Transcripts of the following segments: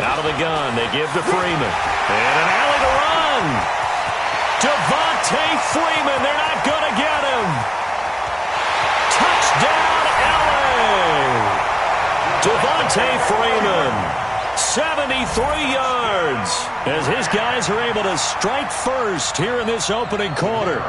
Out of the gun, they give to Freeman. And an alley to run. Devontae Freeman, they're not going to get him. Touchdown, LA. Devontae Freeman, 73 yards, as his guys are able to strike first here in this opening quarter.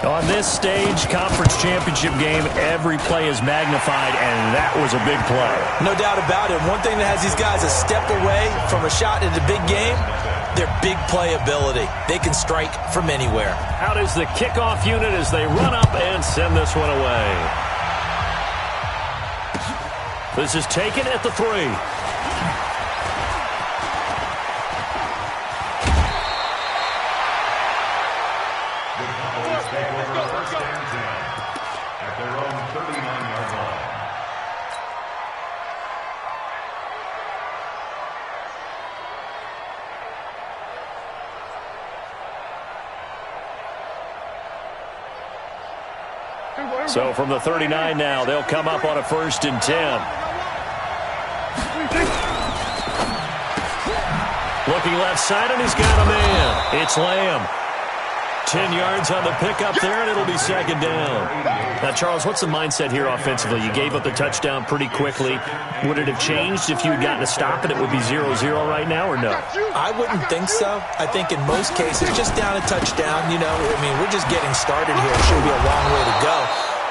On this stage, conference championship game, every play is magnified, and that was a big play. No doubt about it. One thing that has these guys a step away from a shot in the big game, their big play ability. They can strike from anywhere. Out is the kickoff unit as they run up and send this one away. This is taken at the 3. So from the 39 now, they'll come up on a 1st and 10. Looking left side, and he's got a man. It's Lamb. 10 yards on the pickup there, and it'll be 2nd down. Now, Charles, what's the mindset here offensively? You gave up the touchdown pretty quickly. Would it have changed if you had gotten a stop and it would be 0-0 right now, or no? I wouldn't think so. I think in most cases, just down a touchdown, we're just getting started here. It should be a long way to go.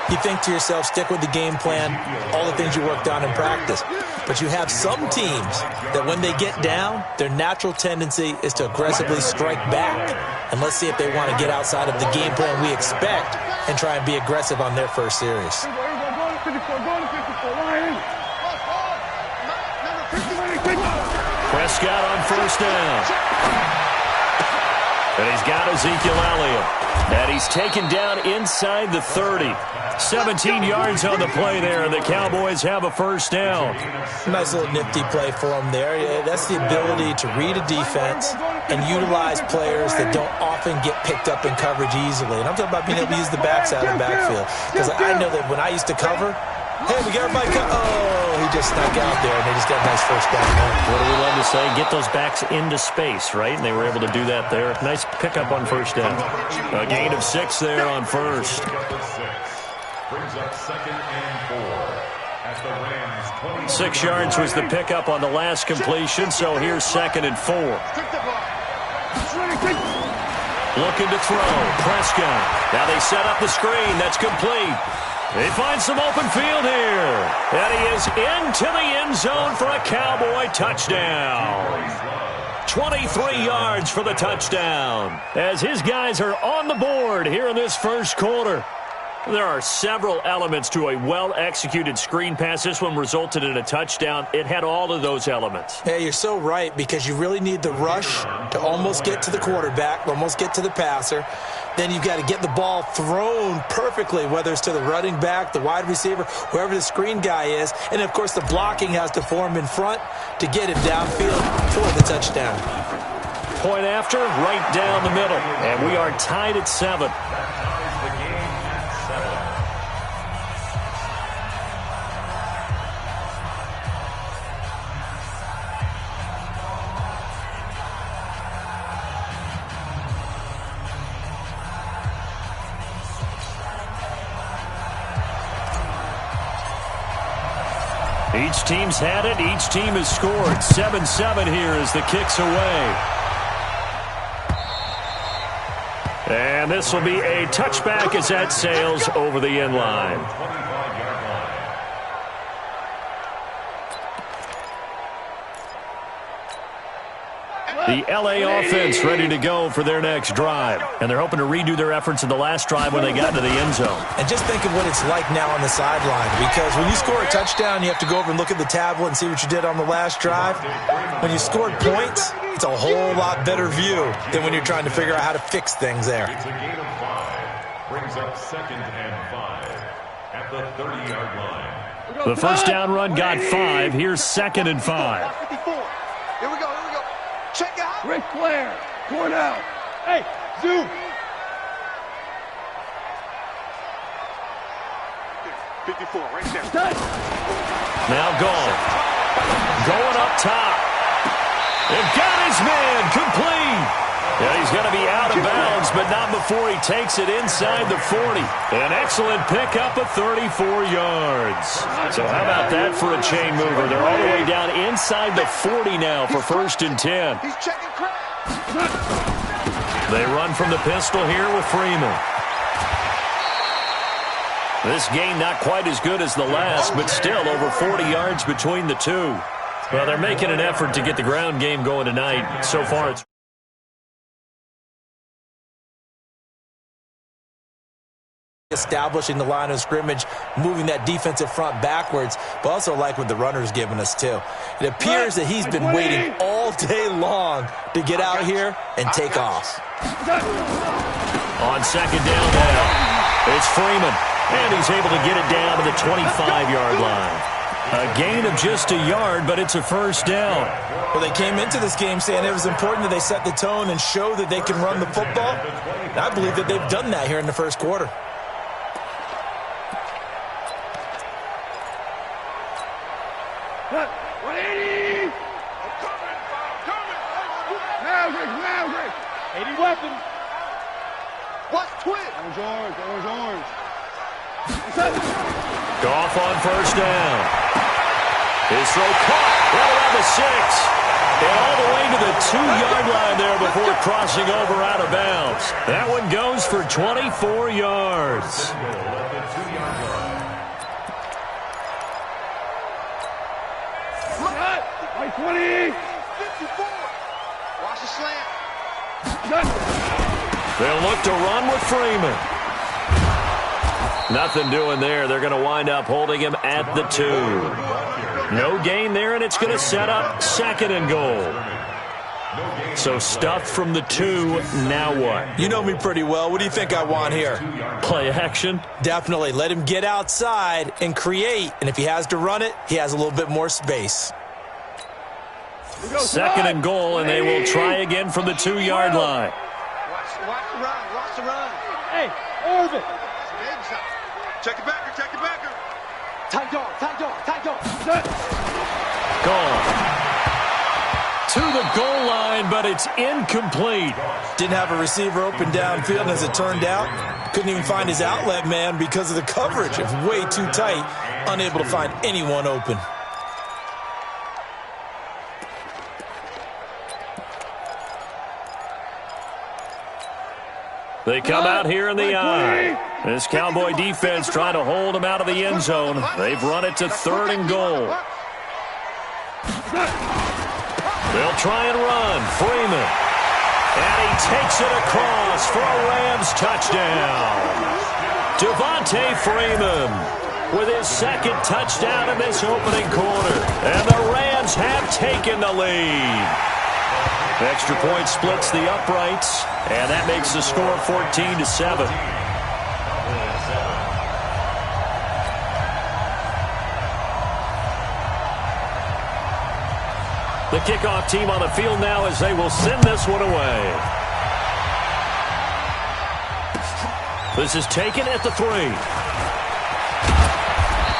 You think to yourself, stick with the game plan, all the things you worked on in practice. But you have some teams that when they get down, their natural tendency is to aggressively strike back. And let's see if they want to get outside of the game plan we expect and try and be aggressive on their first series. Prescott on 1st down. And he's got Ezekiel Elliott. And he's taken down inside the 30. 17 yards on the play there, and the Cowboys have a 1st down. Nice little nifty play for them there. That's the ability to read a defense and utilize players that don't often get picked up in coverage easily. And I'm talking about being able to use the backside of the backfield. Because I know that when I used to cover, hey, we got everybody he just snuck out there, and they just got a nice 1st down there. What do we love to say? Get those backs into space, right? And they were able to do that there. Nice pickup on 1st down. A gain of 6 there on 1st. Brings up 2nd and 4 at the Rams 6 yards was the pickup on the last completion, so here's 2nd and 4. Looking to throw. Prescott. Now they set up the screen. That's complete. They find some open field here. And he is into the end zone for a Cowboy touchdown. 23 yards for the touchdown, as his guys are on the board here in this 1st quarter. There are several elements to a well-executed screen pass. This one resulted in a touchdown. It had all of those elements. Yeah, you're so right, because you really need the rush to almost get to the quarterback, almost get to the passer. Then you've got to get the ball thrown perfectly, whether it's to the running back, the wide receiver, whoever the screen guy is. And, of course, the blocking has to form in front to get him downfield for the touchdown. Point after, right down the middle. And we are tied at 7. Each team's had it. Each team has scored. 7-7 here as the kick's away. And this will be a touchback as that sails over the end line. The L.A. offense ready to go for their next drive. And they're hoping to redo their efforts in the last drive when they got into the end zone. And just think of what it's like now on the sideline. Because when you score a touchdown, you have to go over and look at the tablet and see what you did on the last drive. When you scored points, it's a whole lot better view than when you're trying to figure out how to fix things there. It's a gain of 5. Brings up 2nd and 5 at the 30-yard line. The first down run got 5. Here's 2nd and 5. Here we go. Check out. Ric Flair. Going out. Hey, zoom. 54, right there. Now going up top. And got his man complete. Yeah, he's going to be out of bounds, but not before he takes it inside the 40. An excellent pickup of 34 yards. So how about that for a chain mover? They're all the way down inside the 40 now for 1st and 10. He's checking crap. They run from the pistol here with Freeman. This game not quite as good as the last, but still over 40 yards between the two. Well, they're making an effort to get the ground game going tonight. So far, it's establishing the line of scrimmage, moving that defensive front backwards, but also like what the runner's given us too. It appears that he's been waiting all day long to get out here and take off. On 2nd down now, it's Freeman, and he's able to get it down to the 25-yard line. A gain of just a yard, but it's a 1st down. Well, they came into this game saying it was important that they set the tone and show that they can run the football. And I believe that they've done that here in the 1st quarter. Maverick. 80 weapons. What's twin? Orange. Goff on 1st down. His throw caught right around the 6. And all the way to the 2-yard line there before crossing over out of bounds. That one goes for 24 yards. Right 20. 54. Watch the slant. They'll look to run with Freeman. Nothing doing there. They're going to wind up holding him at the 2. No gain there, and it's going to set up 2nd and goal. So stuffed from the 2. Now what? You know me pretty well. What do you think I want here? Play action? Definitely. Let him get outside and create. And if he has to run it, he has a little bit more space. 2nd and goal, and they will try again from the 2-yard line. Watch the run. Hey, Irvin. Check it backer. Tight dog. Gone. To the goal line, but it's incomplete. Didn't have a receiver open downfield, and as it turned out, couldn't even find his outlet man because of the coverage. It was way too tight, unable to find anyone open. They come out here in the eye. This Cowboy defense trying to hold them out of the end zone. They've run it to 3rd and goal. They'll try and run. Freeman. And he takes it across for a Rams touchdown. Devontae Freeman with his 2nd touchdown in this opening quarter. And the Rams have taken the lead. Extra point splits the uprights, and that makes the score 14-7. The kickoff team on the field now as they will send this one away. This is taken at the 3.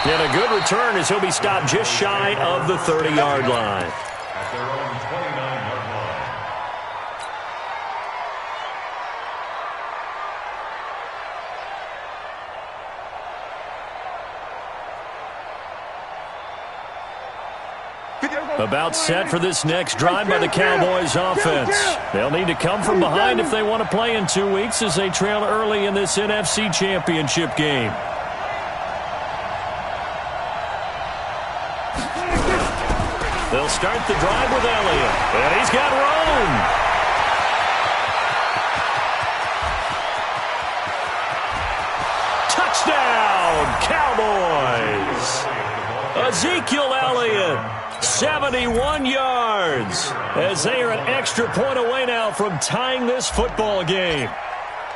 And a good return as he'll be stopped just shy of the 30-yard line. At their own 29-yard line. About set for this next drive by the Cowboys offense. They'll need to come from behind if they want to play in 2 weeks as they trail early in this NFC Championship game. They'll start the drive with Elliott. And he's got room. Touchdown, Cowboys. Ezekiel Elliott. 71 yards as they are an extra point away now from tying this football game.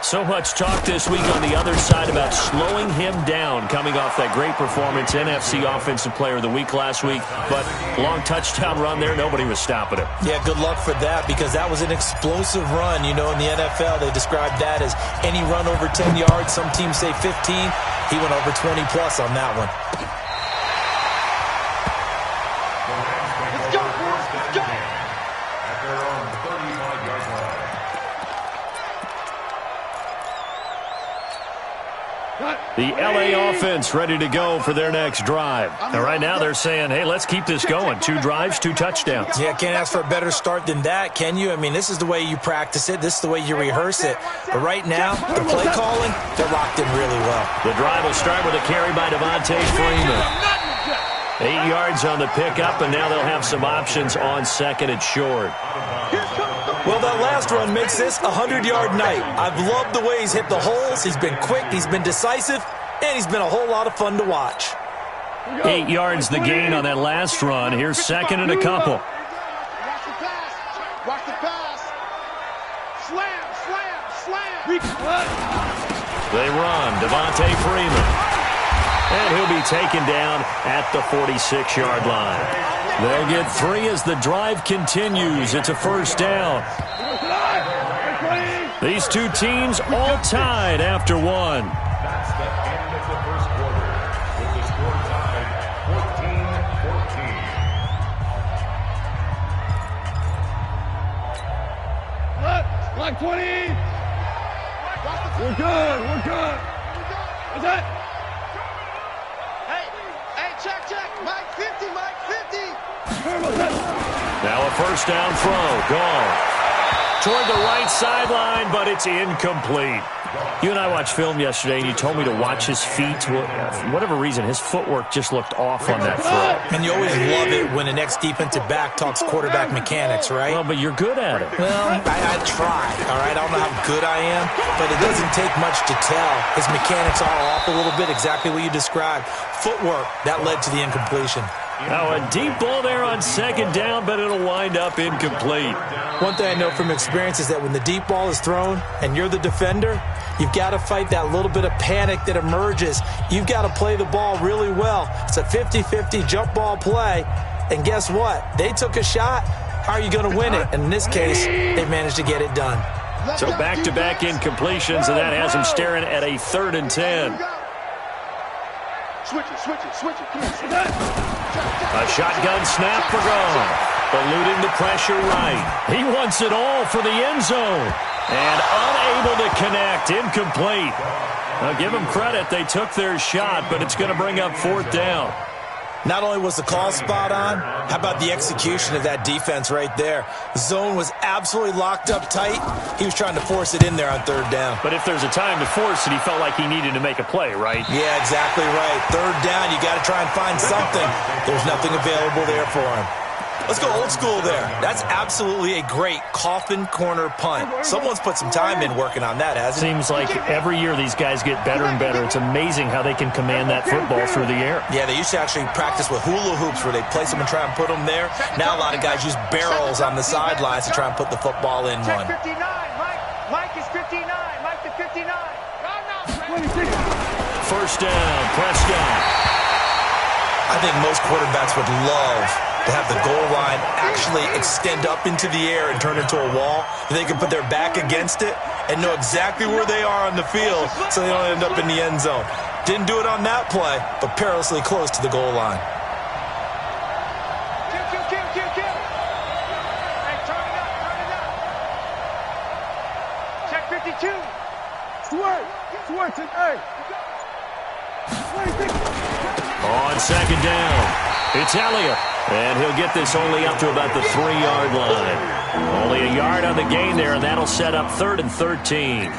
So much talk this week on the other side about slowing him down coming off that great performance, NFC Offensive Player of the Week last week. But long touchdown run there, nobody was stopping him. Yeah, good luck for that because that was an explosive run. You know, in the NFL, they describe that as any run over 10 yards. Some teams say 15. He went over 20-plus on that one. Let's go, boys. Let's go. At their own 35-yard line. The LA offense ready to go for their next drive. And right now they're saying, hey, let's keep this going. 2 drives, 2 touchdowns. Yeah, can't ask for a better start than that, can you? I mean, this is the way you practice it. This is the way you rehearse it. But right now, the play calling, they're locked in really well. The drive will start with a carry by Devontae Freeman. 8 yards on the pickup, and now they'll have some options on second and short. Well, that last run makes this a 100-yard night. I've loved the way he's hit the holes. He's been quick, he's been decisive, and he's been a whole lot of fun to watch. 8 yards the gain on that last run. Here's second and a couple. Watch the pass. Watch the pass. Slam, slam, slam. They run. Devontae Freeman. And he'll be taken down at the 46-yard line. They'll get 3 as the drive continues. It's a first down. These 2 teams all tied after 1. That's the end of the first quarter, with the score tied 14-14. Like 20. We're good. We're good. What's that? Hey, check. Mike 50, Mike 50. Now a first down throw. Gone. Toward the right sideline, but it's incomplete. You and I watched film yesterday, and you told me to watch his feet. For whatever reason, his footwork just looked off on that throw. And you always love it when the next defensive back talks quarterback mechanics, right? Well, but you're good at it. Well, I try, all right? I don't know how good I am, but it doesn't take much to tell. His mechanics are off a little bit, exactly what you described. Footwork, that led to the incompletion. Now a deep ball there on second down, but it'll wind up incomplete. One thing I know from experience is that when the deep ball is thrown and you're the defender, you've got to fight that little bit of panic that emerges. You've got to play the ball really well. It's a 50-50 jump ball play. And guess what? They took a shot. How are you going to win it? And in this case, they managed to get it done. So back-to-back incompletions, and that has them staring at a 3rd and 10. Switch it. Come on. A shotgun snap for Gone. Eluding the pressure right. He wants it all for the end zone. And unable to connect. Incomplete. Now give them credit. They took their shot, but it's going to bring up 4th down. Not only was the call spot on, how about the execution of that defense right there? The zone was absolutely locked up tight. He was trying to force it in there on 3rd down. But if there's a time to force it, he felt like he needed to make a play, right? Yeah, exactly right. 3rd down, you got to try and find something. There's nothing available there for him. Let's go old school there. That's absolutely a great coffin corner punt. Someone's put some time in working on that, hasn't it? Seems like every year these guys get better and better. It's amazing how they can command that football through the air. Yeah, they used to actually practice with hula hoops where they place them and try and put them there. Now a lot of guys use barrels on the sidelines to try and put the football in one. 59, Mike is 59, Mike to 59. First down, Prescott. I think most quarterbacks would love to have the goal line actually extend up into the air and turn into a wall. They can put their back against it and know exactly where they are on the field so they don't end up in the end zone. Didn't do it on that play, but perilously close to the goal line. Kill. Hey, turn it up. Check 52. Switch it, hey. On second down, it's Elliott. And he'll get this only up to about the 3-yard line. Only a yard on the gain there, and that'll set up 3rd and 13.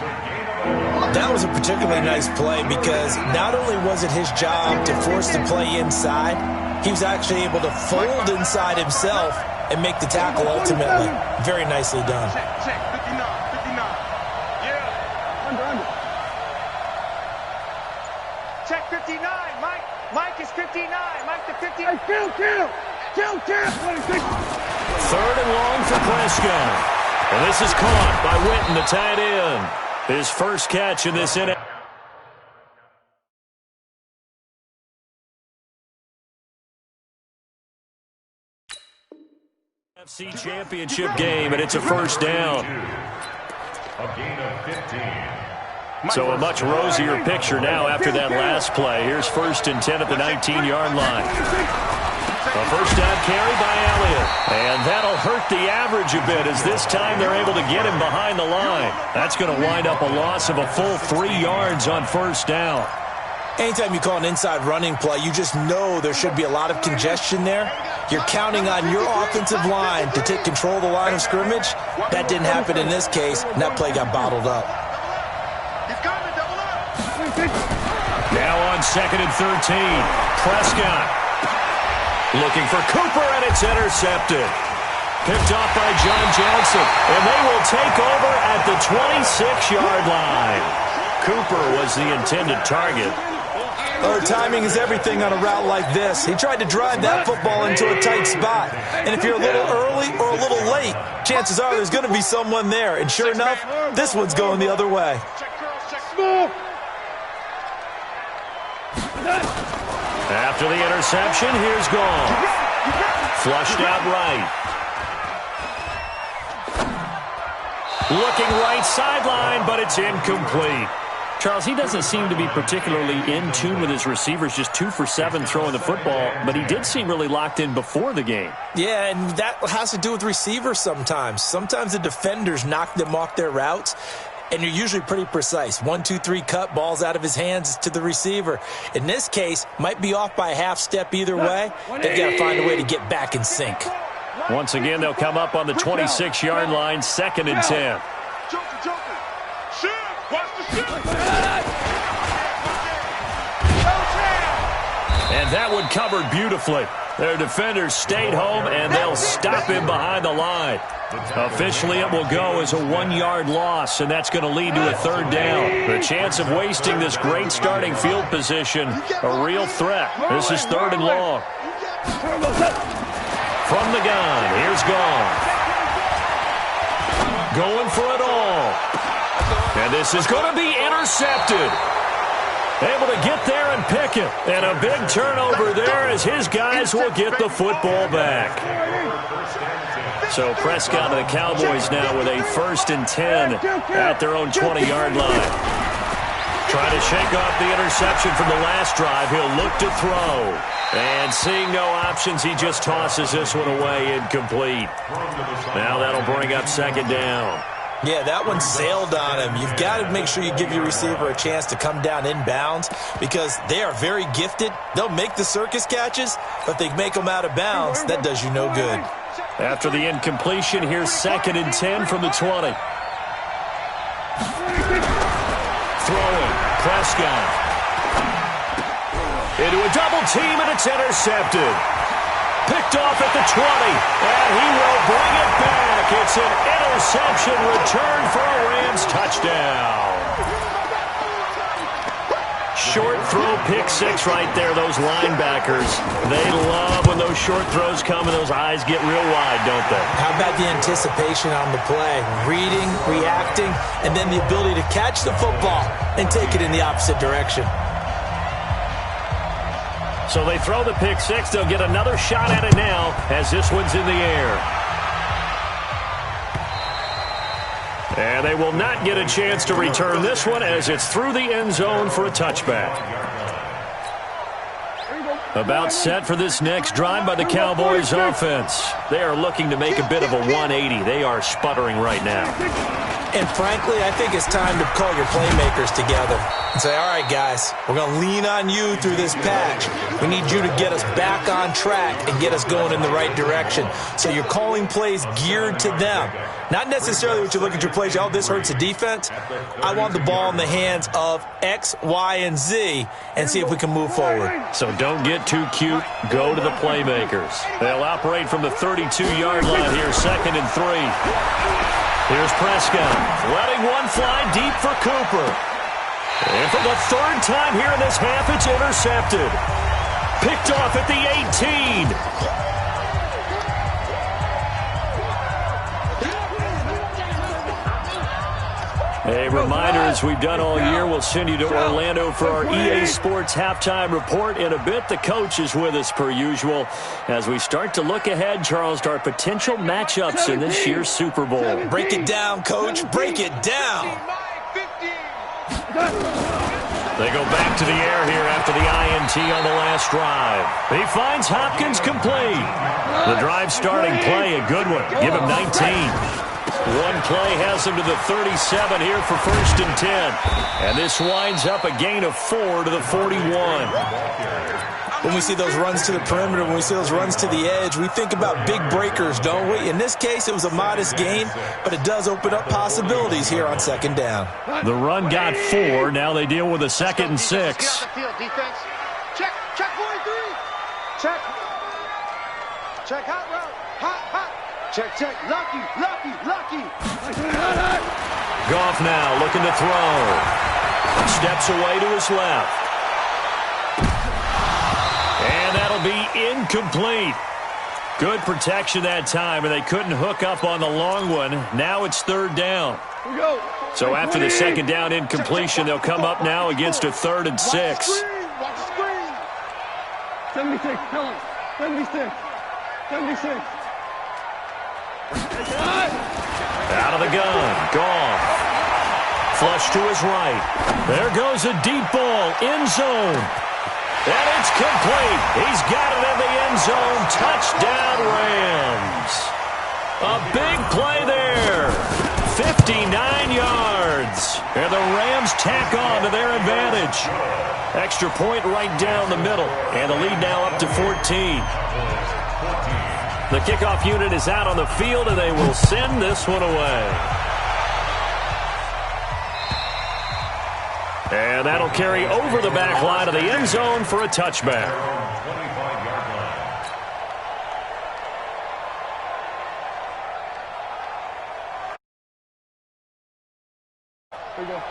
That was a particularly nice play because not only was it his job to force the play inside, he was actually able to fold inside himself and make the tackle ultimately. Very nicely done. Check. 59. Yeah. Under. Check 59, Mike is 59, Mike to 59. Hey, kill. 3rd and long for Prescott. And this is caught by Witten, the tight end. His first catch in this inning. NFC Championship game, and it's a first down. A gain of 15. So a much rosier picture now after that last play. Here's 1st and 10 at the 19-yard line. A first down carry by Elliott. And that'll hurt the average a bit as this time they're able to get him behind the line. That's going to wind up a loss of a full 3 yards on 1st down. Anytime you call an inside running play, you just know there should be a lot of congestion there. You're counting on your offensive line to take control of the line of scrimmage. That didn't happen in this case, and that play got bottled up. Now on 2nd and 13, Prescott looking for Cooper, and it's intercepted. Picked off by John Johnson, and they will take over at the 26-yard line. Cooper was the intended target. Oh, timing is everything on a route like this. He tried to drive that football into a tight spot. And if you're a little early or a little late, chances are there's going to be someone there. And sure enough, this one's going the other way. After the interception, here's Gone. Flushed out right. Looking right sideline, but it's incomplete. Charles, he doesn't seem to be particularly in tune with his receivers, just 2 for 7 throwing the football, but he did seem really locked in before the game. Yeah, and that has to do with receivers sometimes. Sometimes the defenders knock them off their routes, and you're usually pretty precise. 1, 2, 3 cut, balls out of his hands to the receiver. In this case, might be off by a half step either way. They've got to find a way to get back in sync. Once again, they'll come up on the 26-yard line, 2nd and 10. And that one covered beautifully. Their defenders stayed home, and they'll stop him behind the line. Officially, it will go as a 1-yard loss, and that's going to lead to a 3rd down. The chance of wasting this great starting field position, a real threat. This is 3rd and long. From the gun, here's Gone. Going for it all. And this is going to be intercepted. Able to get there and pick it. And a big turnover there as his guys will get the football back. So Prescott and the Cowboys now with a 1st and 10 at their own 20-yard line. Trying to shake off the interception from the last drive. He'll look to throw. And seeing no options, he just tosses this one away incomplete. Now that'll bring up 2nd down. Yeah, that one sailed on him. You've got to make sure you give your receiver a chance to come down inbounds because they are very gifted. They'll make the circus catches, but they make them out of bounds. That does you no good. After the incompletion, here's 2nd and 10 from the 20. Throwing, Prescott. Into a double team, and it's intercepted. Picked off at the 20, and he will bring it back. It's an interception return for a Rams touchdown. Short throw, pick 6 right there. Those linebackers, they love when those short throws come and those eyes get real wide, don't they? How about the anticipation on the play? Reading, reacting, and then the ability to catch the football and take it in the opposite direction. So they throw the pick 6. They'll get another shot at it now as this one's in the air. And they will not get a chance to return this one as it's through the end zone for a touchback. About set for this next drive by the Cowboys offense. They are looking to make a bit of a 180. They are sputtering right now. And frankly, I think it's time to call your playmakers together and say, all right, guys, we're going to lean on you through this patch. We need you to get us back on track and get us going in the right direction. So you're calling plays geared to them. Not necessarily what you look at your plays, oh, this hurts the defense. I want the ball in the hands of X, Y, and Z and see if we can move forward. So don't get too cute. Go to the playmakers. They'll operate from the 32-yard line here, 2nd and 3. Here's Prescott, letting one fly deep for Cooper. And for the 3rd time here in this half, it's intercepted. Picked off at the 18. A reminder, as we've done all year, we'll send you to Orlando for our EA Sports halftime report. In a bit, the coach is with us per usual as we start to look ahead, Charles, to our potential matchups in this year's Super Bowl. Break it down, Coach. Break it down. They go back to the air here after the INT on the last drive. He finds Hopkins complete. The drive starting play, a good one. Give him 19. One play has him to the 37 here for 1st and 10. And this winds up a gain of 4 to the 41. When we see those runs to the perimeter, when we see those runs to the edge, we think about big breakers, don't we? In this case, it was a modest gain, but it does open up possibilities here on 2nd down. The run got 4. Now they deal with a 2nd and 6. Defense. Check 43. Check. Check hot route. Hot. Check. Lucky. Goff now looking to throw. Steps away to his left. And that'll be incomplete. Good protection that time, and they couldn't hook up on the long one. Now it's 3rd down. So after the 2nd down incompletion, they'll come up now against a 3rd and 6. Watch the screen. 76, tell him. 76. Out of the gun. Goff. Flush to his right. There goes a deep ball. End zone. And it's complete. He's got it in the end zone. Touchdown, Rams. A big play there. 59 yards. And the Rams tack on to their advantage. Extra point right down the middle. And the lead now up to 14. The kickoff unit is out on the field, and they will send this one away. And that'll carry over the back line of the end zone for a touchback. 25-yard line.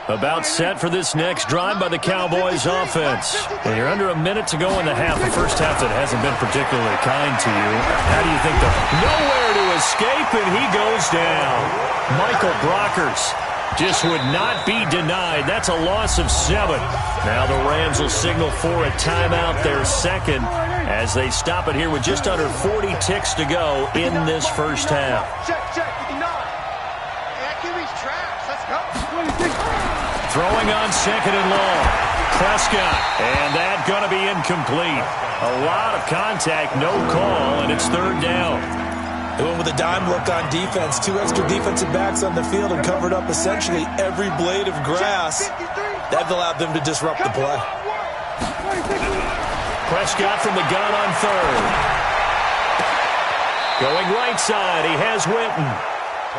About set for this next drive by the Cowboys offense. And you're under a minute to go in the half. The first half that hasn't been particularly kind to you. How do you think nowhere to escape, and he goes down. Michael Brockers just would not be denied. That's a loss of 7. Now the Rams will signal for a timeout, their 2nd, as they stop it here with just under 40 ticks to go in this first half. Check. 59. That QB's traps. Let's go. Throwing on 2nd and long. Prescott, and that going to be incomplete. A lot of contact, no call, and it's 3rd down. They went with a dime look on defense. 2 extra defensive backs on the field and covered up essentially every blade of grass. That allowed them to disrupt the play. Prescott from the gun on 3rd. Going right side, he has Winton.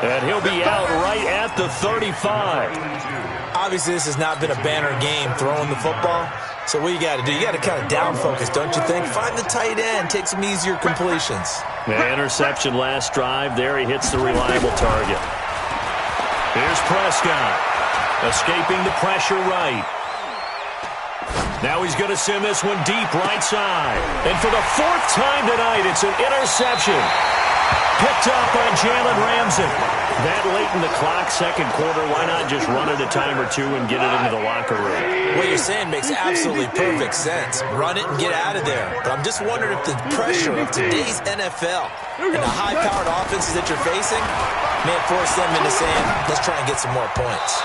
And he'll be out right at the 35. Obviously, this has not been a banner game throwing the football. So what you got to do, you got to kind of down focus, don't you think? Find the tight end, take some easier completions. The interception last drive. There he hits the reliable target. Here's Prescott. Escaping the pressure right. Now he's going to send this one deep right side. And for the 4th time tonight, it's an interception. Picked up by Jalen Ramsey. That late in the clock, 2nd quarter, why not just run it a time or 2 and get it into the locker room? What you're saying makes absolutely perfect sense. Run it and get out of there. But I'm just wondering if the pressure of today's NFL and the high-powered offenses that you're facing may force them into saying, let's try and get some more points.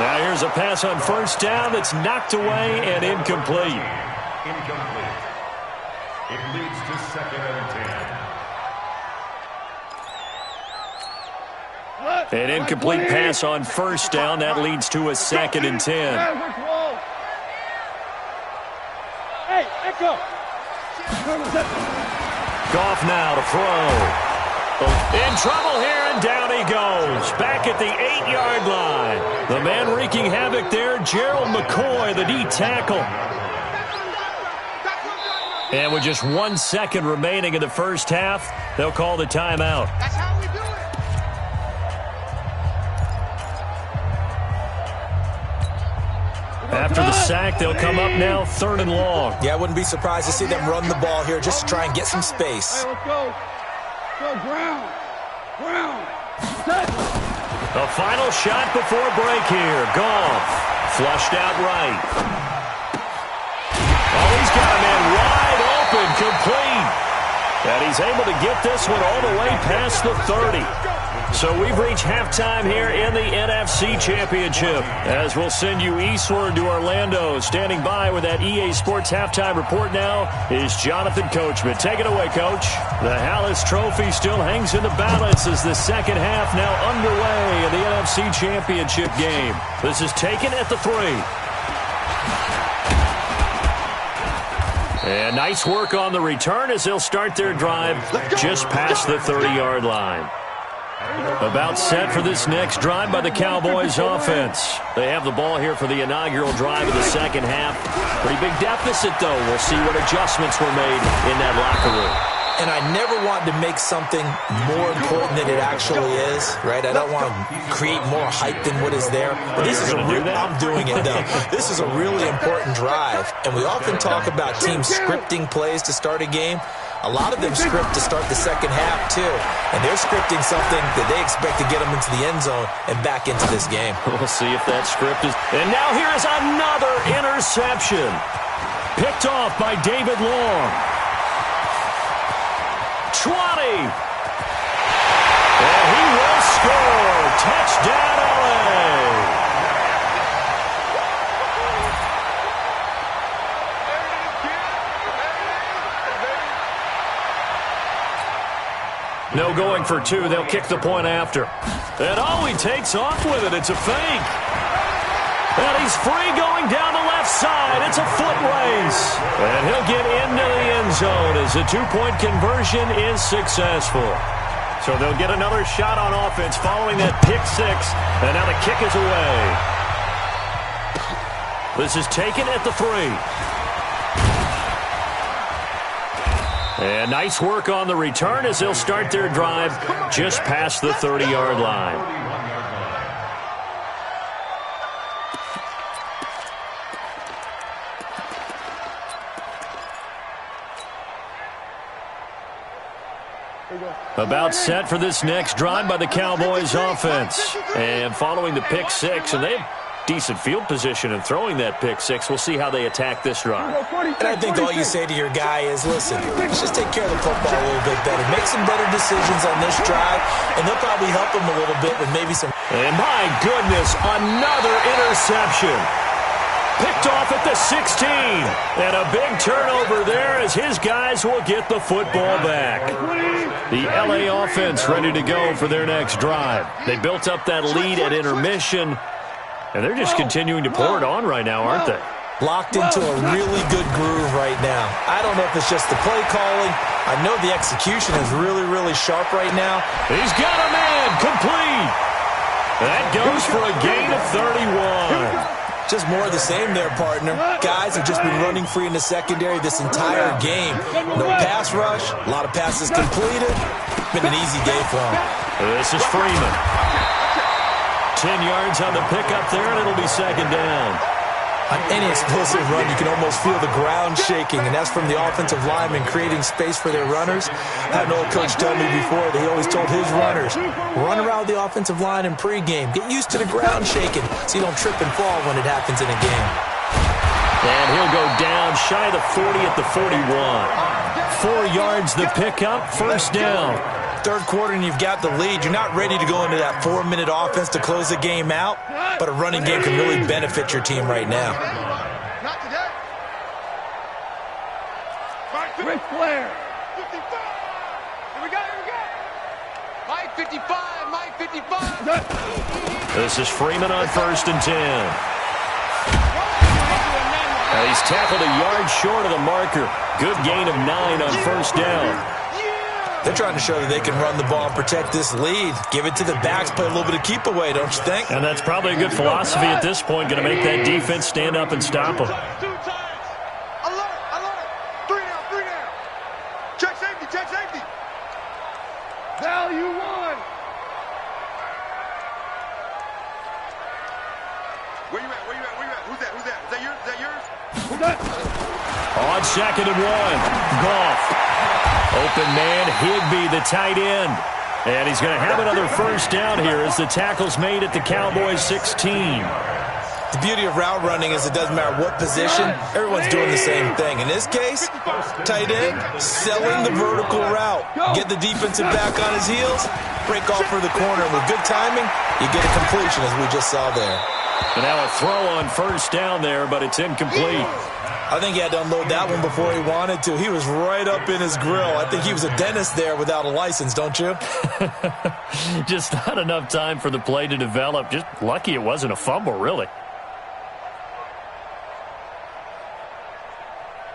Now here's a pass on 1st down that's knocked away and incomplete. Incomplete. It leads to 2nd and 10. An incomplete pass on 1st down. That leads to a 2nd and 10. Hey, Echo. Goff now to throw. In trouble here, and down he goes. Back at the 8-yard line. The man wreaking havoc there, Gerald McCoy, the D tackle. And with just 1 second remaining in the first half, they'll call the timeout. That's how we do it. After the sack, they'll come up now 3rd and long. Yeah, I wouldn't be surprised to see them run the ball here just to try and get some space. Hey, let's go. Go, Brown. A final shot before break here. Goff. Flushed out right. Oh, he's got a man wide open, complete. And he's able to get this one all the way past the 30. So we've reached halftime here in the NFC Championship. As we'll send you eastward to Orlando. Standing by with that EA Sports halftime report now is Jonathan Coachman. Take it away, Coach. The Hallis Trophy still hangs in the balance as the second half now underway in the NFC Championship game. This is taken at the 3. And nice work on the return as they'll start their drive just past the 30-yard line. About set for this next drive by the Cowboys offense. They have the ball here for the inaugural drive of the second half. Pretty big deficit, though. We'll see what adjustments were made in that locker room. And I never want to make something more important than it actually is, right? I don't want to create more hype than what is there. But this is I'm doing it, though. This is a really important drive. And we often talk about teams scripting plays to start a game. A lot of them script to start the second half, too. And they're scripting something that they expect to get them into the end zone and back into this game. We'll see if that script is... And now here is another interception. Picked off by David Long. 20. And he will score. Touchdown, LA. No going for 2. They'll kick the point after. And he takes off with it. It's a fake. And he's free going down the left side. It's a foot race. And he'll get into the end zone as the 2-point conversion is successful. So they'll get another shot on offense following that pick 6. And now the kick is away. This is taken at the 3. And nice work on the return as they'll start their drive just past the 30-yard line. About set for this next drive by the Cowboys offense. And following the pick 6, and they have decent field position in throwing that pick 6. We'll see how they attack this drive. And I think all you say to your guy is, listen, let's just take care of the football a little bit better. Make some better decisions on this drive, and they'll probably help him a little bit with maybe some... And my goodness, another interception. Picked off at the 16. And a big turnover there as his guys will get the football back. The LA offense ready to go for their next drive. They built up that lead at intermission. And they're just continuing to pour it on right now, aren't they? Locked into a really good groove right now. I don't know if it's just the play calling. I know the execution is really, really sharp right now. He's got a man complete. That goes for a gain of 31. Just more of the same there, partner. Guys have just been running free in the secondary this entire game. No pass rush, a lot of passes completed. Been an easy day for them. This is Freeman. 10 yards on the pickup there, and it'll be second down. On any explosive run, you can almost feel the ground shaking, and that's from the offensive linemen creating space for their runners. I had an old coach tell me before, he always told his runners, run around the offensive line in pregame. Get used to the ground shaking so you don't trip and fall when it happens in a game. And he'll go down shy of the 40 at the 41. 4 yards the pickup, first down. Third quarter and you've got the lead. You're not ready to go into that 4-minute offense to close the game out, but a running game can really benefit your team right now. Not today. Ric Flair. 55. Here we go. Mike 55. Mike 55. This is Freeman on 1st and 10. Now he's tackled a yard short of the marker. Good gain of 9 on first down. They're trying to show that they can run the ball and protect this lead. Give it to the backs, play a little bit of keep away, don't you think? And that's probably a good philosophy at this point, going to make that defense stand up and stop them. 2 times. Alert. 3 down. Check safety. Value 1. Where you at? Who's that? Is that yours? On 2nd and 1, Goff. Open man, Higbee, the tight end. And he's going to have another first down here as the tackle's made at the Cowboys 16. The beauty of route running is it doesn't matter what position, everyone's doing the same thing. In this case, tight end, selling the vertical route. Get the defensive back on his heels, break off for the corner. With good timing, you get a completion, as we just saw there. And now a throw on first down there, but it's incomplete. I think he had to unload that one before he wanted to. He was right up in his grill. I think he was a dentist there without a license, don't you? Just not enough time for the play to develop. Just lucky it wasn't a fumble, really.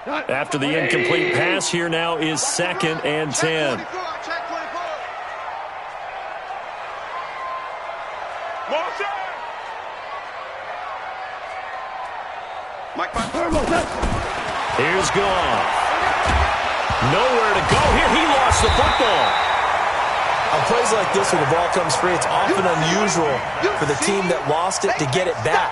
After the incomplete pass, here now is 2nd and 10. Here's Goff. Nowhere to go here. He lost the football. On plays like this where the ball comes free, it's often unusual for the team that lost it to get it back.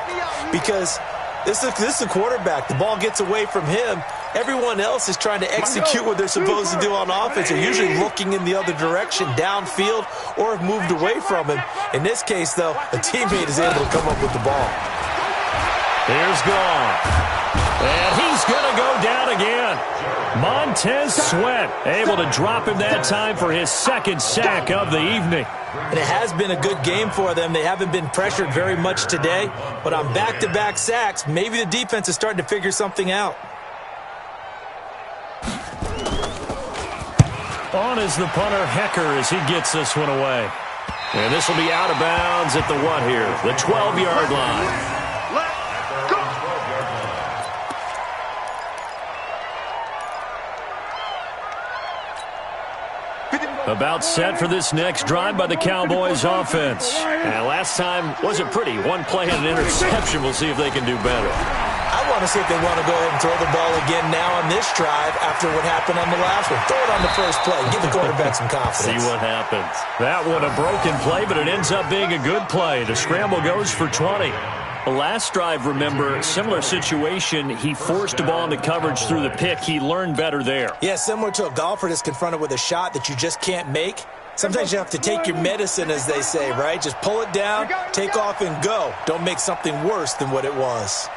Because this is the quarterback. The ball gets away from him. Everyone else is trying to execute what they're supposed to do on offense. They're usually looking in the other direction, downfield, or have moved away from him. In this case, though, a teammate is able to come up with the ball. Here's Goff. And he's going to go down again. Montez Sweat able to drop him that time for his 2nd sack of the evening. And it has been a good game for them. They haven't been pressured very much today. But on back-to-back sacks, maybe the defense is starting to figure something out. On is the punter, Hecker, as he gets this one away. And this will be out of bounds at the what here? The 12-yard line. About set for this next drive by the Cowboys offense. And last time wasn't pretty. One play and an interception. We'll see if they can do better. I want to see if they want to go ahead and throw the ball again now on this drive after what happened on the last one. Throw it on the first play. Give the quarterback some confidence. See what happens. That one a broken play, but it ends up being a good play. The scramble goes for 20. The last drive, remember, similar situation. He forced a ball into coverage through the pick. He learned better there. Yeah, similar to a golfer that's confronted with a shot that you just can't make. Sometimes you have to take your medicine, as they say, right? Just pull it down, take off, and go. Don't make something worse than what it was.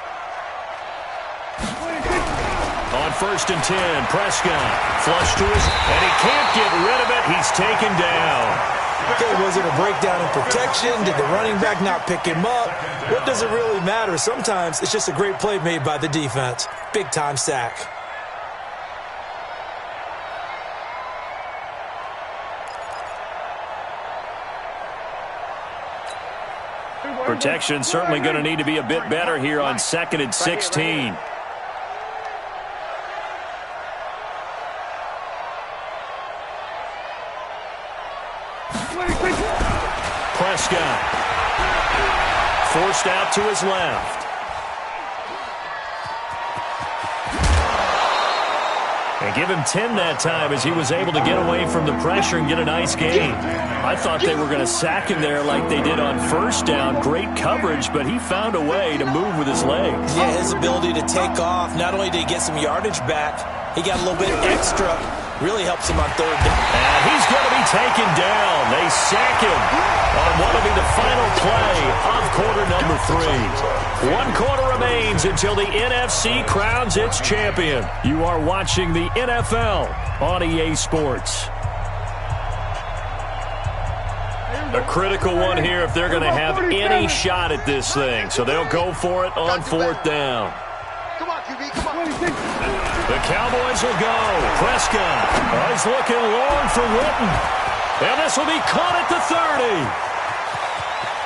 On 1st and 10, Prescott flush to his, and he can't get rid of it. He's taken down. Okay, was it a breakdown in protection? Did the running back not pick him up? What does it really matter? Sometimes it's just a great play made by the defense. Big-time sack. Protection certainly going to need to be a bit better here on 2nd and 16. Prescott forced out to his left. And give him 10 that time as he was able to get away from the pressure and get a nice gain. I thought they were going to sack him there like they did on first down. Great coverage, but he found a way to move with his legs. Yeah, his ability to take off. Not only did he get some yardage back, he got a little bit extra. Really helps him on 3rd down. And he's going to be taken down. They sack him on what will be the final play of quarter number 3. 1 quarter remains until the NFC crowns its champion. You are watching the NFL on EA Sports. A critical one here if they're going to have any shot at this thing. So they'll go for it on 4th down. Come on, QB, come on. The Cowboys will go. Prescott. Oh, he's looking long for Witten. And this will be caught at the 30.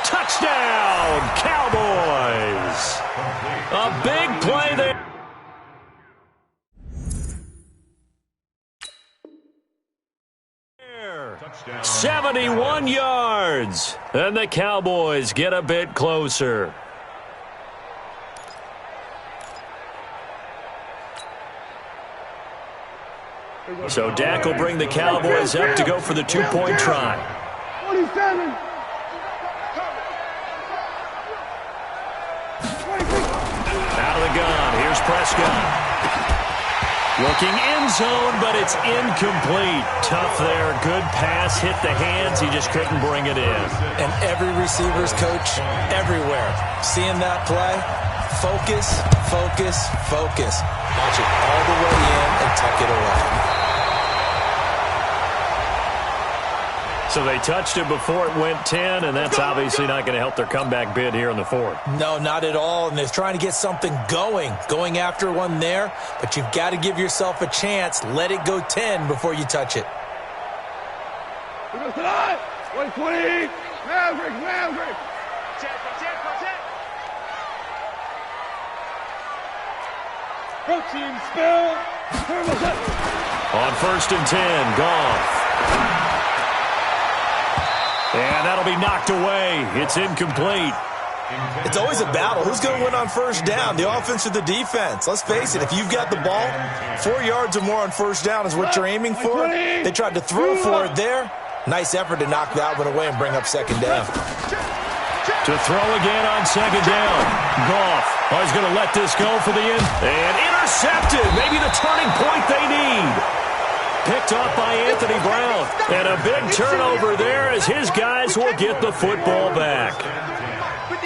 Touchdown, Cowboys. A big play there. 71 yards. And the Cowboys get a bit closer. So Dak will bring the Cowboys up to go for the 2-point try. 27. Out of the gun. Here's Prescott. Looking end zone, but it's incomplete. Tough there. Good pass. Hit the hands. He just couldn't bring it in. And every receiver's coach everywhere. Seeing that play, focus, focus, focus. Watch it all the way in and tuck it away. So they touched it before it went 10, and that's obviously not going to help their comeback bid here in the fourth. No, not at all, and they're trying to get something going after one there, but you've got to give yourself a chance. Let it go 10 before you touch it. 20, Maverick. Protein spill. On 1st and 10, Goff. And that'll be knocked away. It's incomplete. It's always a battle. Who's going to win on first down, the offense or the defense? Let's face it, if you've got the ball, 4 yards or more on first down is what you're aiming for. They tried to throw for it there. Nice effort to knock that one away and bring up second down. To throw again on second down. Goff. He's going to let this go for the end. And intercepted. Maybe the turning point they need. Picked off by Anthony Brown. And a big turnover there as his guys will get the football back.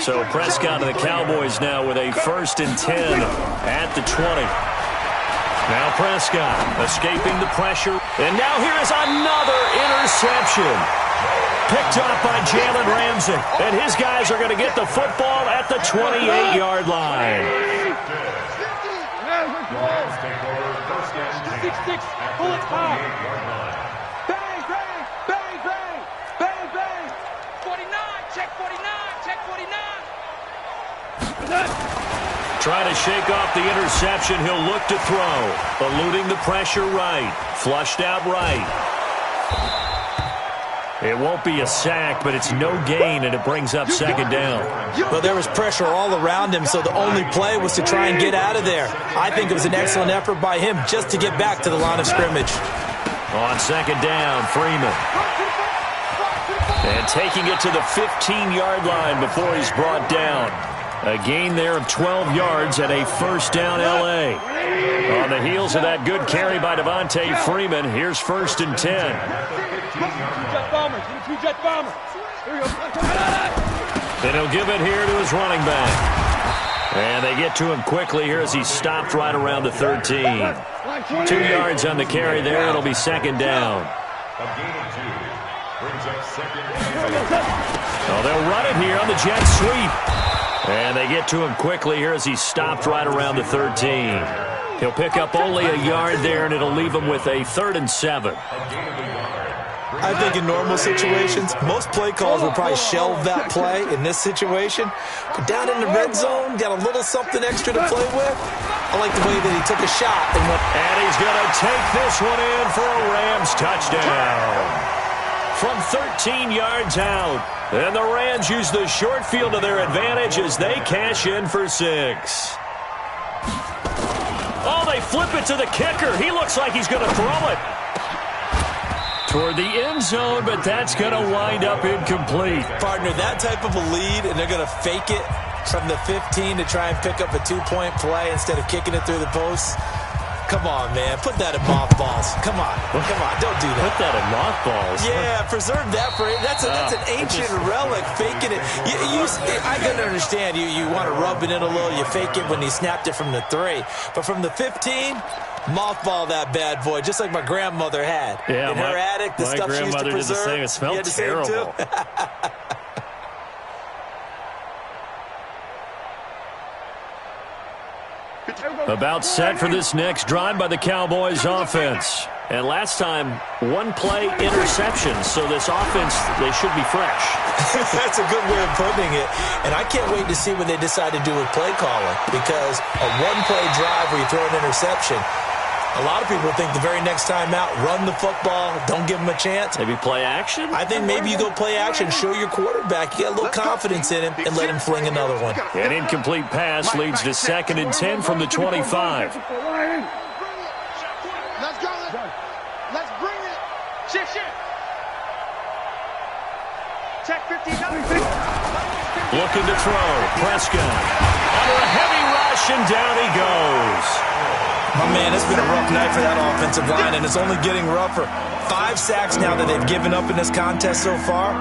So Prescott and the Cowboys now with a 1st and 10 at the 20. Now Prescott escaping the pressure. And now here is another interception. Picked off by Jalen Ramsey. And his guys are going to get the football at the 28-yard line. 6-6, pull it high. Bang, bang, bang, bang, bang, bang. 49, check 49. Trying to shake off the interception. He'll look to throw. Eluding the pressure right. Flushed out right. It won't be a sack, but it's no gain, and it brings up second down. Well, there was pressure all around him, so the only play was to try and get out of there. I think it was an excellent effort by him just to get back to the line of scrimmage. On second down, Freeman. And taking it to the 15-yard line before he's brought down. A gain there of 12 yards at a first down L.A. On the heels of that good carry by Devontae Freeman, here's 1st and 10. And he'll give it here to his running back. And they get to him quickly here as he stopped right around the 13. 2 yards on the carry there. It'll be second down. Oh, they'll run it here on the jet sweep. And they get to him quickly here as he stopped right around the 13. He'll pick up only a yard there, and it'll leave him with a 3rd and 7. I think in normal situations, most play calls will probably shelve that play in this situation. But down in the red zone, got a little something extra to play with. I like the way that he took a shot. And he's going to take this one in for a Rams touchdown. From 13 yards out. And the Rams use the short field to their advantage as they cash in for 6. Oh, they flip it to the kicker. He looks like he's going to throw it toward the end zone, but that's going to wind up incomplete. Partner, that type of a lead, and they're going to fake it from the 15 to try and pick up a 2-point play instead of kicking it through the posts. Come on, man. Put that in mothballs. Come on. Come on. Don't do that. Put that in mothballs? Yeah, preserve that for it. That's an ancient relic, faking it. I can understand you want to rub it in a little. You fake it when he snapped it from the 3. But from the 15, mothball that bad boy, just like my grandmother had. Yeah, in her attic, the stuff she used to preserve. Did the same. It smelled terrible. About set for this next drive by the Cowboys offense. And last time, 1-play interception. So this offense, they should be fresh. That's a good way of putting it. And I can't wait to see what they decide to do with play calling. Because a 1-play drive where you throw an interception, a lot of people think the very next time out, run the football, don't give them a chance. Maybe play action? I think maybe you go play action, show your quarterback, you get a little confidence in him, and let him fling another one. An incomplete pass leads to 2nd and 10 from the 25. Let's go. Let's bring it. Shift. Check 59. Looking to throw. Prescott under a heavy rush, and down he goes. Oh, man, it's been a rough night for that offensive line, and it's only getting rougher. 5 sacks now that they've given up in this contest so far.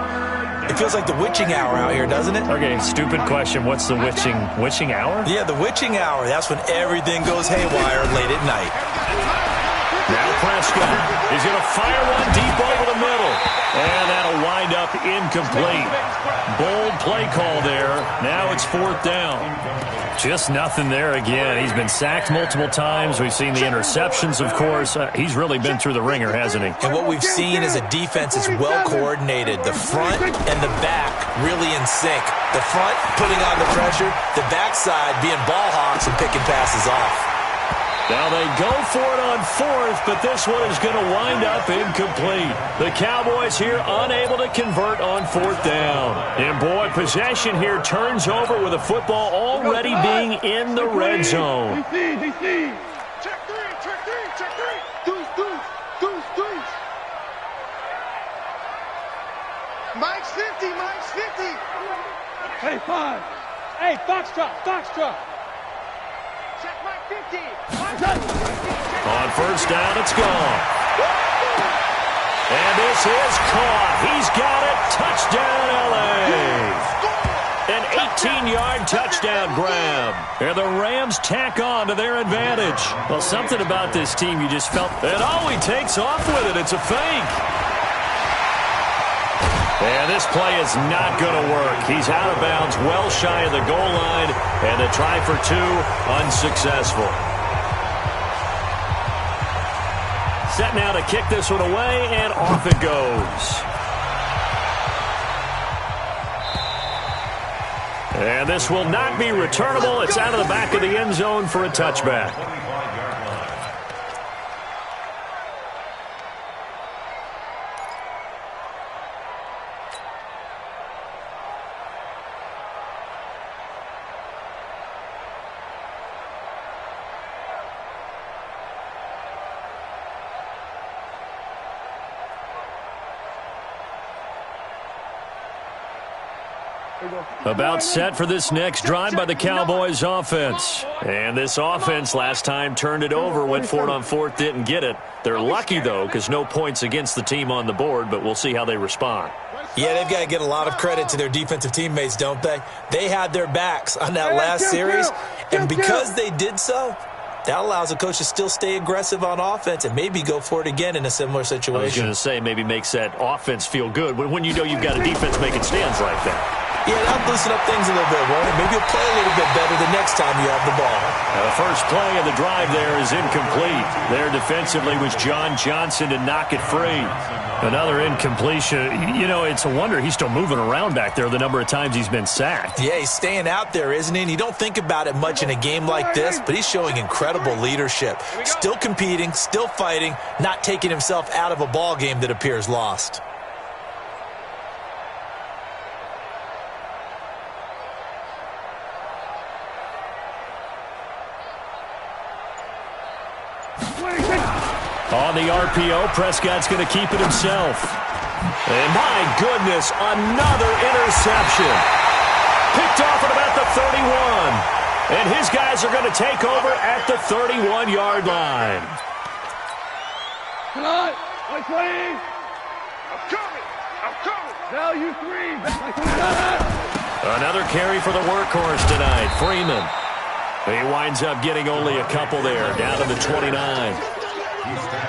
It feels like the witching hour out here, doesn't it? Okay, stupid question. What's the witching hour? Yeah, the witching hour. That's when everything goes haywire late at night. Now Prescott. He's going to fire one deep over the middle. And that'll wind up incomplete. Bold play call there. Now it's 4th down. Just nothing there again. He's been sacked multiple times. We've seen the interceptions, of course. He's really been through the ringer, hasn't he? And what we've seen is a defense that's well coordinated. The front and the back really in sync. The front putting on the pressure. The backside being ball hawks and picking passes off. Now they go for it on 4th, but this one is going to wind up incomplete. The Cowboys here unable to convert on 4th down. And boy, possession here turns over with the football already being in the red zone. DC. Check three. Deuce. Mike's 50. Hey, 5. Hey, Foxtrot. Check Mike 50. On 1st down, it's gone. And this is caught. He's got it. Touchdown, L.A. An 18-yard touchdown grab. And the Rams tack on to their advantage. Well, something about this team you just felt. And he takes off with it. It's a fake. And this play is not going to work. He's out of bounds, well shy of the goal line, and a try for 2, unsuccessful. Set now to kick this one away, and off it goes. And this will not be returnable. It's out of the back of the end zone for a touchback. About set for this next drive by the Cowboys offense. And this offense last time turned it over, went for it on 4th, didn't get it. They're lucky, though, because no points against the team on the board, but we'll see how they respond. Yeah, they've got to get a lot of credit to their defensive teammates, don't they? They had their backs on that last series, and because they did so, that allows the coach to still stay aggressive on offense and maybe go for it again in a similar situation. I was going to say maybe makes that offense feel good when you know you've got a defense making stands like that. Yeah, that'll loosen up things a little bit, won't it? Maybe you'll play a little bit better the next time you have the ball. Now the first play of the drive there is incomplete. There defensively was John Johnson to knock it free. Another incompletion. You know, it's a wonder he's still moving around back there the number of times he's been sacked. Yeah, he's staying out there, isn't he? And you don't think about it much in a game like this, but he's showing incredible leadership. Still competing, still fighting, not taking himself out of a ball game that appears lost. On the RPO, Prescott's going to keep it himself. And my goodness, another interception. Picked off at about the 31. And his guys are going to take over at the 31-yard line. Come on. I'm playing. I'm coming. Now you 3. Another carry for the workhorse tonight, Freeman. He winds up getting only a couple there, down to the 29.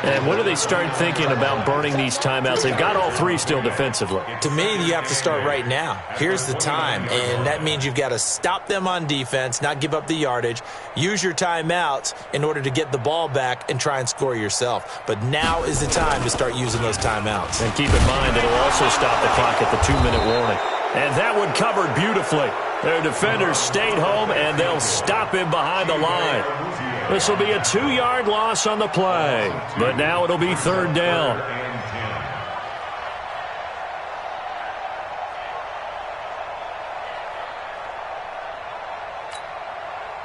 And when do they start thinking about burning these timeouts? They've got all 3 still defensively. To me, you have to start right now. Here's the time, and that means you've got to stop them on defense, not give up the yardage, use your timeouts in order to get the ball back and try and score yourself. But now is the time to start using those timeouts. And keep in mind, it'll also stop the clock at the 2-minute warning. And that one covered beautifully. Their defenders stayed home, and they'll stop him behind the line. This will be a 2-yard loss on the play. But now it'll be 3rd down.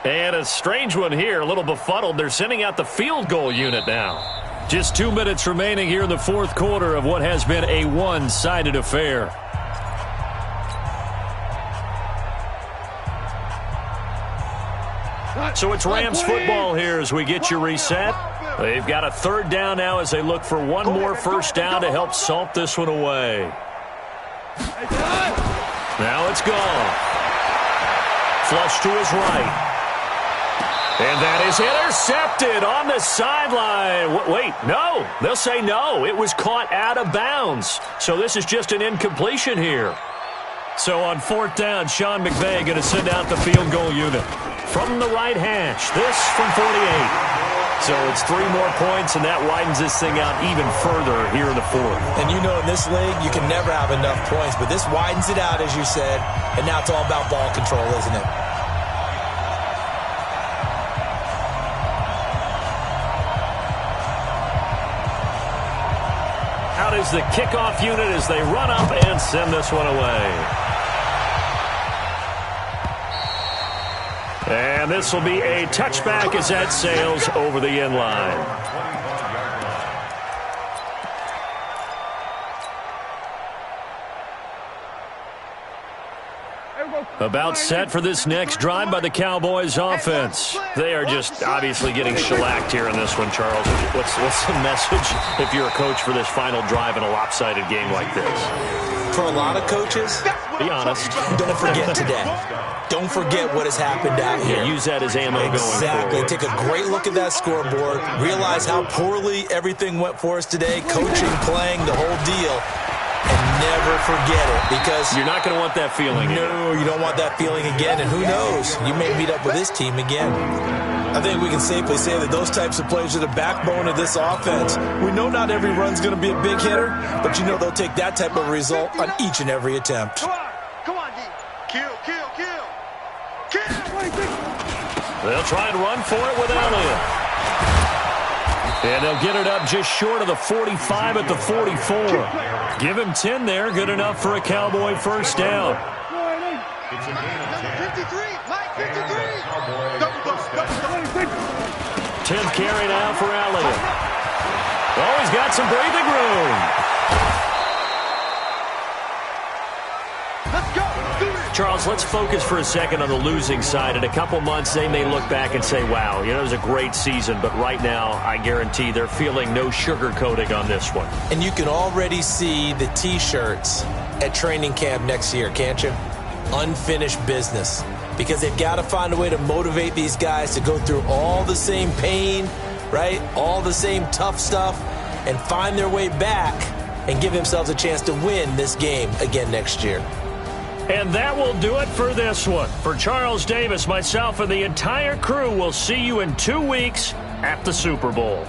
And a strange one here, a little befuddled. They're sending out the field goal unit now. Just 2 minutes remaining here in the 4th quarter of what has been a one-sided affair. So it's Rams football here as we get you reset. They've got a third down now as they look for one more first down to help salt this one away. Now it's gone. Flush to his right. And that is intercepted on the sideline. Wait, no. They'll say no. It was caught out of bounds. So this is just an incompletion here. So on fourth down, Sean McVay going to send out the field goal unit. From the right hash, this from 48. So it's 3 more points, and that widens this thing out even further here in the fourth. And you know in this league, you can never have enough points, but this widens it out, as you said, and now it's all about ball control, isn't it? Out is the kickoff unit as they run up and send this one away. And this will be a touchback as that sails over the end line. About set for this next drive by the Cowboys offense. They are just obviously getting shellacked here in this one, Charles. What's the message if you're a coach for this final drive in a lopsided game like this? For a lot of coaches, be honest. Don't forget today. Don't forget what has happened out here. Use that as ammo going forward. Exactly. Take a great look at that scoreboard. Realize how poorly everything went for us today. Coaching, playing, the whole deal. And never forget it, because you're not going to want that feeling again. No, you don't want that feeling again, and who knows? You may meet up with this team again. I think we can safely say that those types of plays are the backbone of this offense. We know not every run's going to be a big hitter, but you know they'll take that type of result on each and every attempt. Come on, D. Kill. They'll try and run for it with Elliott. And they'll get it up just short of the 45 at the 44. Give him 10 there. Good enough for a Cowboy first down. It's a gain of 53. Mike, 53. 10th carry now for Elliott. Oh, he's got some breathing room. Let's go. Charles, let's focus for a second on the losing side. In a couple months, they may look back and say, wow, it was a great season. But right now, I guarantee they're feeling no sugarcoating on this one. And you can already see the T-shirts at training camp next year, can't you? Unfinished business. Because they've got to find a way to motivate these guys to go through all the same pain, right? All the same tough stuff, and find their way back and give themselves a chance to win this game again next year. And that will do it for this one. For Charles Davis, myself, and the entire crew, we'll see you in 2 weeks at the Super Bowl.